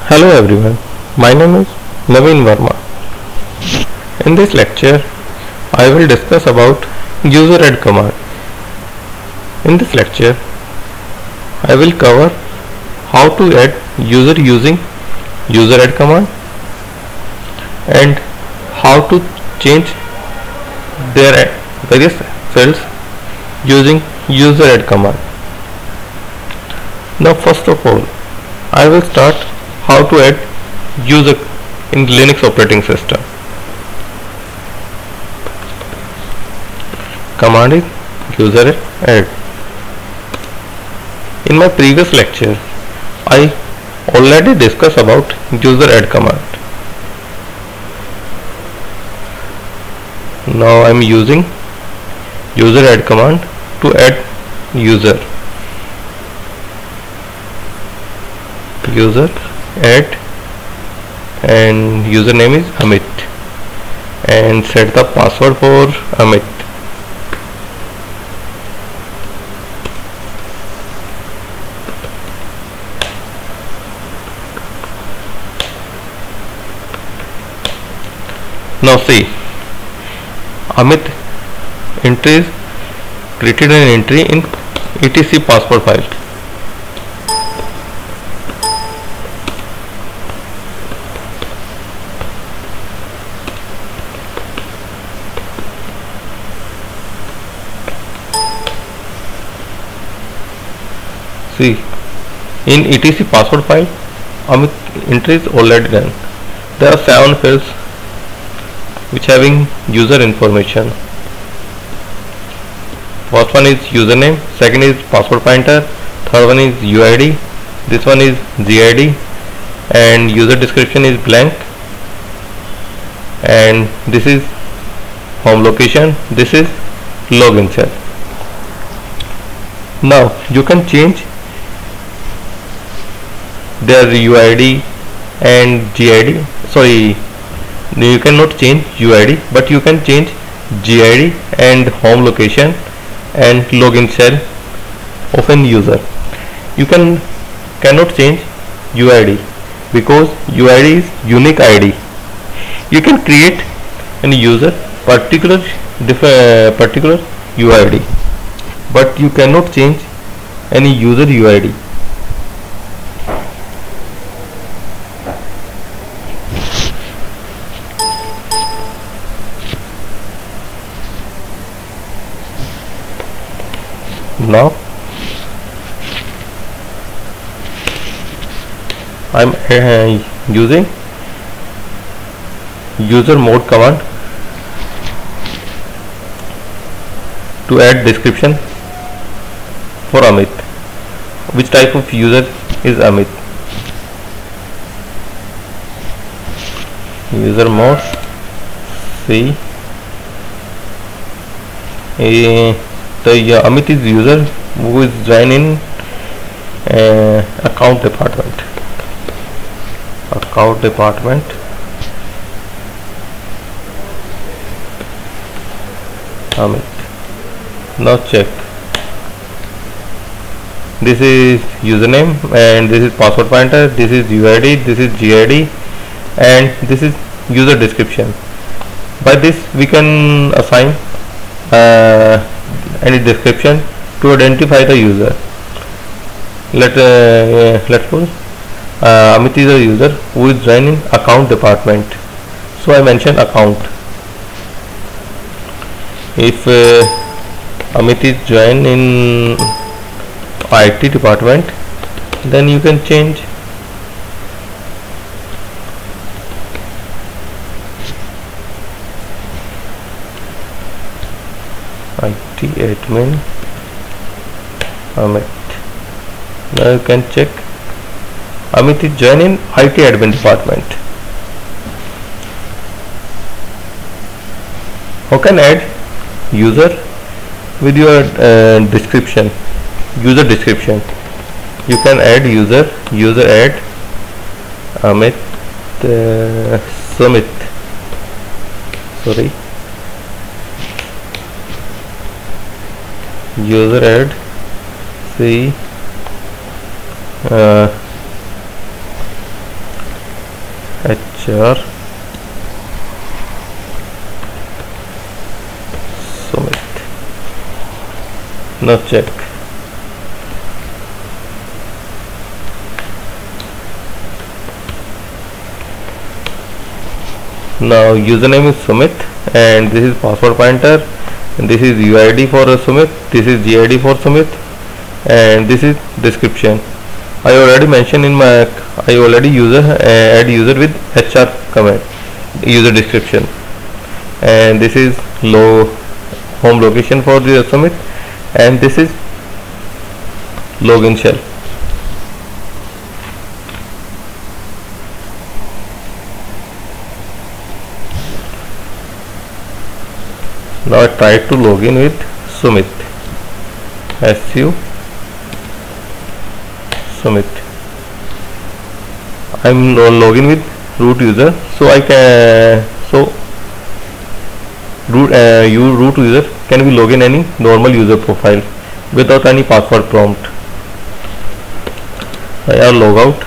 Hello everyone, my name is Naveen Verma. In this lecture, I will discuss about user add command. In this lecture, I will cover how to add user using user add command and how to change their various fields using user add command. Now first of all, I will start how to add user in Linux operating system. Command is user add. In my previous lecture, I already discussed about user add command. Now I am using user add command to add user. User add and username is Amit and set the password for Amit. Now see, Amit entry is created an entry in etc password file. See, in etc password file, Amit entry is already done. There are 7 fields which having user information. First one is username, second is password pointer, third one is UID, this one is GID, and user description is blank, and this is home location, this is login cell. Now you can change their UID and GID. Sorry, you cannot change UID, but you can change GID and home location and login cell of an user. You cannot change UID because UID is unique ID. You can create a user particular UID, but you cannot change any user UID. Now I am using user mode command to add description for Amit. Which type of user is Amit? User mode C. Amit is user who is joined in account department. Amit. Now check. This is username and this is password pointer. This is UID. This is GID, and this is user description. By this we can assign any description to identify the user. Let's suppose Amit is a user who is joined in account department, so I mention account. If Amit is joined in IT department, then you can change IT admin Amit. Now you can check Amit is joined in IT admin department. How can add user with your description, user description? You can add user add Amit Sumit. Sorry, user add see HR Sumit. Now check. Now username is Sumit and this is password pointer, and this is UID for Sumit, this is GID for Sumit, and this is description. I already mentioned in my add user with HR command, user description, and this is home location for the Sumit, and this is login shell. Now I try to log in with Sumit. Sumit. I'm login with root user, so I can root user can be login any normal user profile without any password prompt. I have log out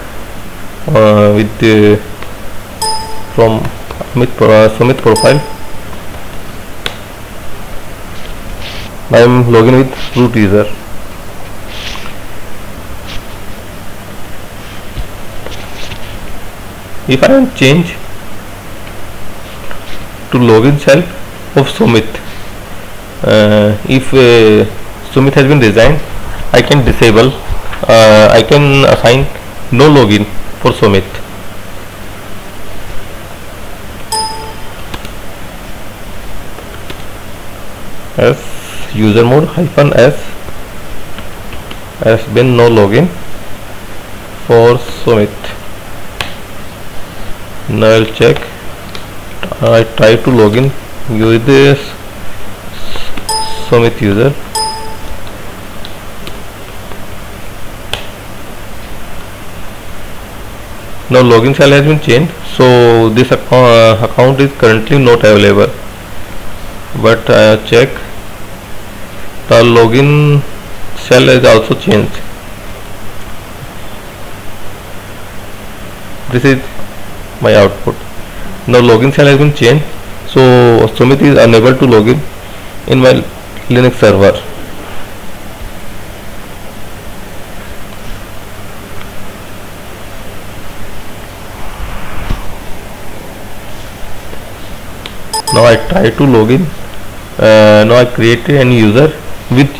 from Sumit profile. I am login with root user. If I am change to login shell of Sumit, if Sumit has been designed, I can disable, I can assign no login for Sumit. As user mode -s has been no login for Sumit. Now I'll check. I try to login with this Sumit user. Now login shell has been changed, so this account is currently not available. But I check, the login shell is also changed. This is my output. Now login shell has been changed, so Sumit is unable to log in my Linux server. Now I try to log in. Now I created a user with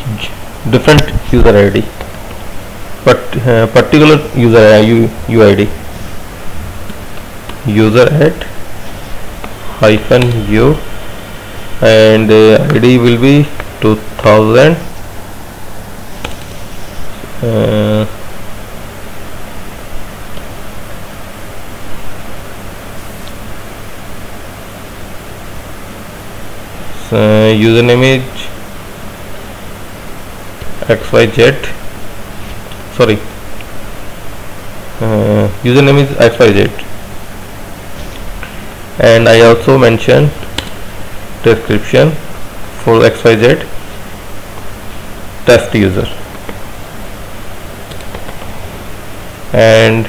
different user ID, but particular user UID. User at -u and ID will be 2000. Username is XYZ. Sorry, username is XYZ. And I also mention description for XYZ test user, and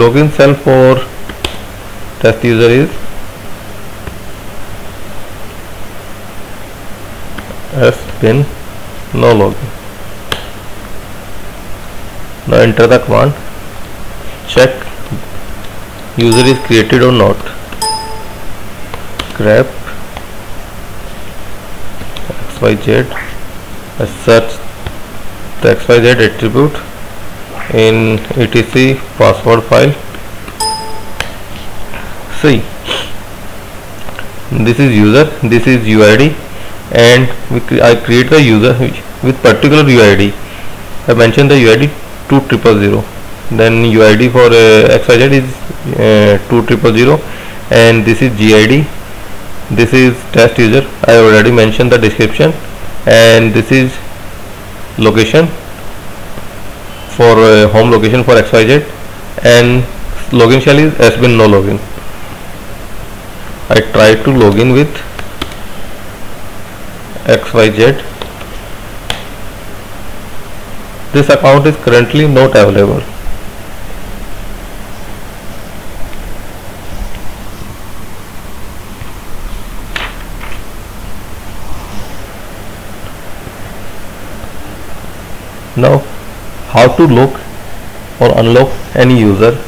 login shell for test user is has been no login. Now enter the command, check user is created or not. Grep XYZ, search the XYZ attribute in etc password file. See, this is user, this is UID, and I create the user with particular UID. I mentioned the UID 2000. Then UID for XYZ is 2000, and this is GID. This is test user. I already mentioned the description, and this is location for home location for XYZ, and login shell is has been no login. I try to login with XYZ. This account is currently not available. Now, how to lock or unlock any user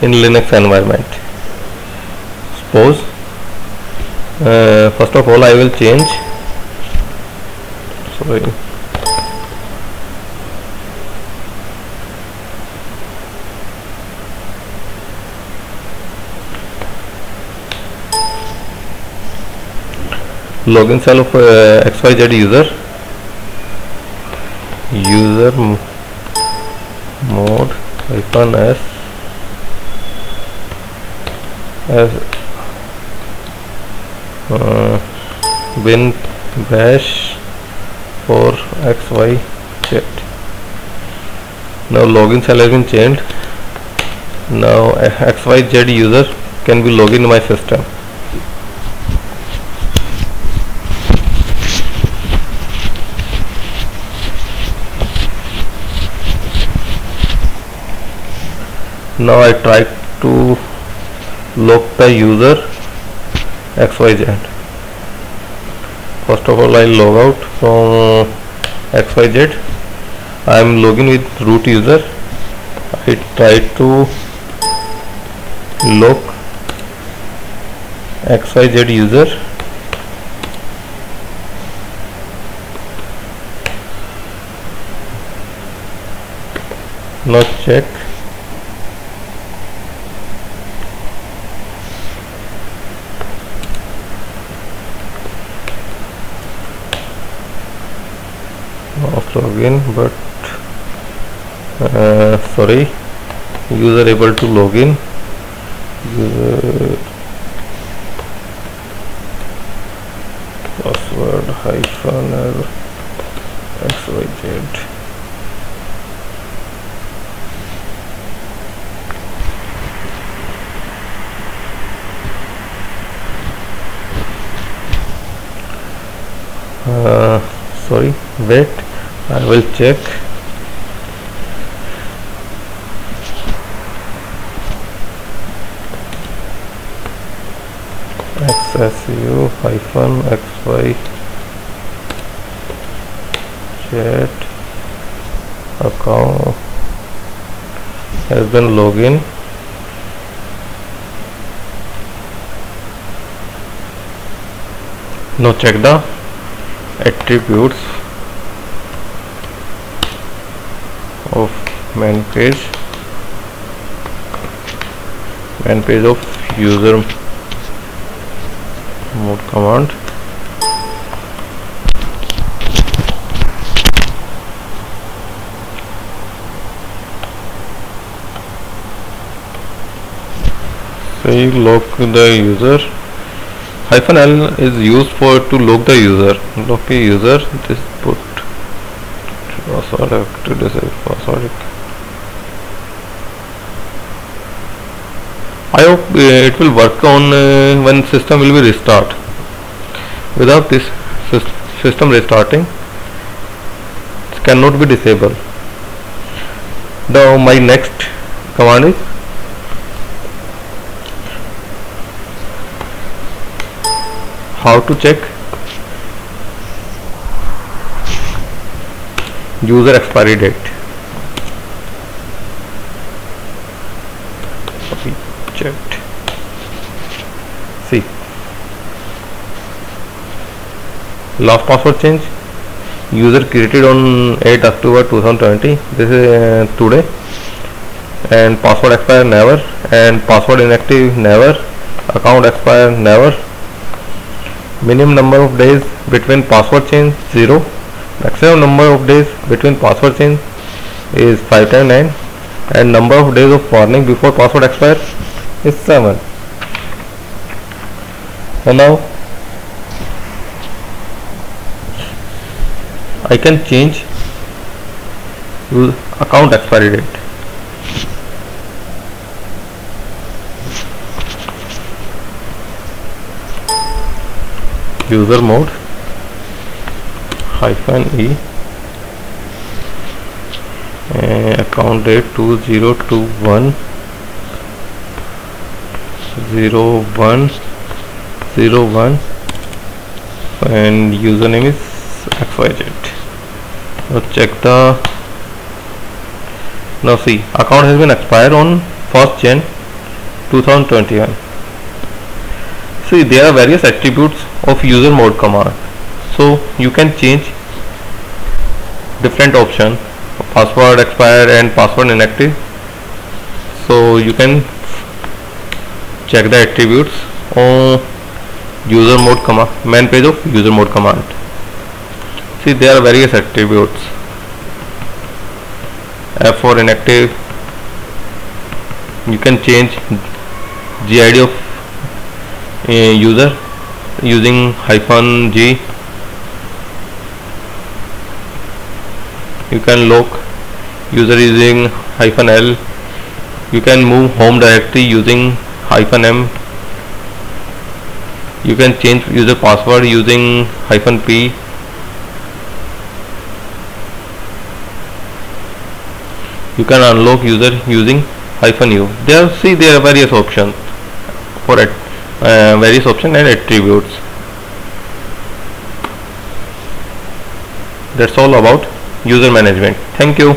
in Linux environment? Suppose first of all I will change, sorry, login cell of XYZ user mode -s as bin bash for XYZ. Now login cell has been changed. Now XYZ user can be logged in my system. Now I try to lock the user XYZ. First of all I log out from XYZ. I am logging with root user. I try to lock XYZ user. Now check. Of login, but sorry, user able to login. User password -l XYZ. Sorry, wait, I will check. XSU-XYZ account has been login. Now check the attributes of main page of user mode command. Say lock the user. -l is used for to lock the user. Lock a user. This put password to disable password. I hope it will work on when system will be restart. Without this system restarting, it cannot be disabled. Now my next command is how to check user expiry date. We checked. See, last password change user created on 8 October 2020. This is today. And password expire never, and password inactive never, account expire never. Minimum number of days between password change 0. Maximum number of days between password change is 5 times 9, and number of days of warning before password expire is 7. And now I can change account expiry date. User mode -e account date 2021/01/01 and username is XYZ. Now check the, now see, account has been expired on 1st Jan 2021. See, there are various attributes of user mode command, so you can change different option, password expired and password inactive. So you can check the attributes on user mode command, main page of user mode command. See, there are various attributes. F4 inactive, you can change GID of user using -G. You can lock user using -L. You can move home directory using -M. You can change user password using -P. You can unlock user using -U. There are various options for it, various options and attributes. That's all about user management. Thank you.